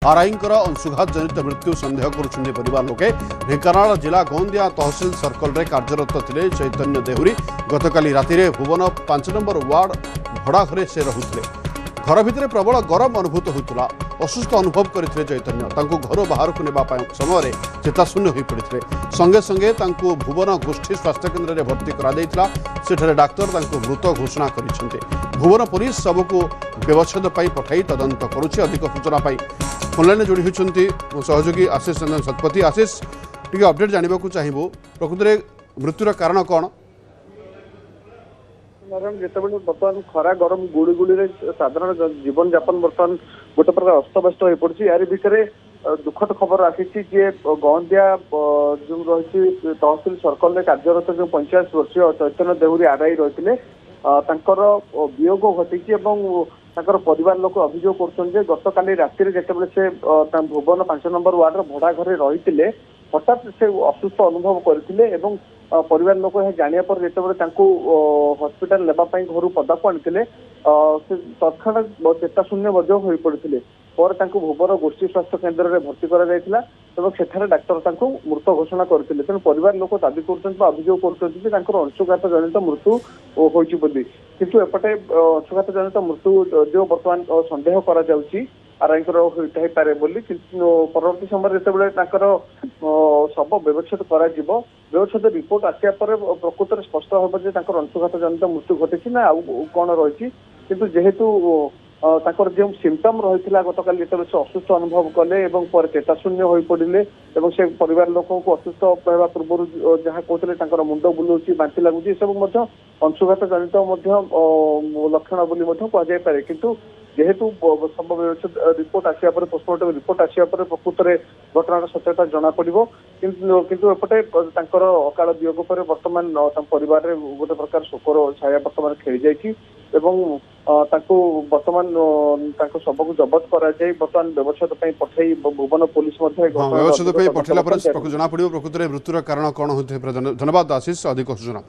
आरआईंकर अंशुघात जनित मृत्यु संदेह करुछन्ति परिवार लोके। ढेंकानाल जिला गोंदिया तहसिल सर्कल रे कार्यरत थिले चैतन्य देहुरी। गतकाली रातिरे भुवन 5 नंबर वार्ड भड़ा घरे से रहुथिले। घर भितर प्रबल गरम अनुभूत होता। असुस्थ अनुभव करते चैतन्य तांको घर बाहर को नेबा समय चेताशून्य हो पड़ते। संगे संगे तांको भुवन गोष्ठी स्वास्थ्य केन्द्र में भर्ती करा सेठारे डाक्तर तांको मृत घोषणा करिसेंते। भुवन पुलिस सबको व्यवच्छेद पठाई तदंत करुछि। अधिक सूचना ऑनलाइन जोड़ी होती सहयोगी आशीष रंजन शतपथी। आशीष टी अपडेट जानवा चाहबू प्रकृत में मृत्युर कारण कौन? जिते बर्तमान खरा गरम गुड़ी गुड़ी साधारण जीवन यापन बर्तमान गोटे प्रकार अस्तव्यस्त हो पड़ी। यार भितर दुखद खबर आसी गोंदिया जो रही तहसिल सर्कल में कार्यरत जो 85 वर्षीय चैतन्य देहुरी आरआई रही वियोग घटी। परिवार लोक अभियोग कर गतकाली राति जिते से भुवन 5 नंबर वार्ड भड़ा घरे रही हठात से असुस्थ अनुभव करते। परिवार लोक जाना पर जिते हस्पिटाल नेबाई घर पदाक आनी तत्काल चेताशून्य हो पड़ते। भुवन गोष्ठी स्वास्थ्य केन्द्र में भर्ती कर डाक्तर मृत घोषणा करते। तेणु परिवार लोक दाबी अभियोग कर अंशुघात जनित मृत्यु होती बोली। किंतु एपटे अंशुघात जनित मृत्यु जो बर्तमान संदेह करा पारे बोली। परवर्ती समय जिते शव व्यवच्छेद व्यवच्छेद रिपोर्ट आसिया प्रकृत में स्पष्ट हम अंशुघात जनित मृत्यु घटी ना आउ कौन रही। किंतु जेहेतु जो सिम्पटम रही गतकाल जिते से असुस्थ अनुभव कले चेताशून्य हो पड़े से परिवार लोक असुस्थ होगा पूर्व जहाँ कहते मुंड बुलाऊँ बांति लगुच सब अंशुघात जनित लक्षण बोली कहुपे। किंतु जेहेतु सब व्यवच्छेद रिपोर्ट आसिया पोस्टमार्टम रिपोर्ट आसिया प्रकृत में घटनार सत्यता जना पड़ो। किंतु एपटे अकाल वियोग पर बर्तमान परिवार में गोटे प्रकार शोकर छाया बर्तमान खेली जाइए। बर्तमान शव को जबत करा बर्तमान व्यवच्छेद पठाई भुवन पुलिस व्यवच्छेद पठाला जना पड़ो प्रकृत में मृत्युर कारण कौन होते। धन्यवाद आशीष अधिक सूचना।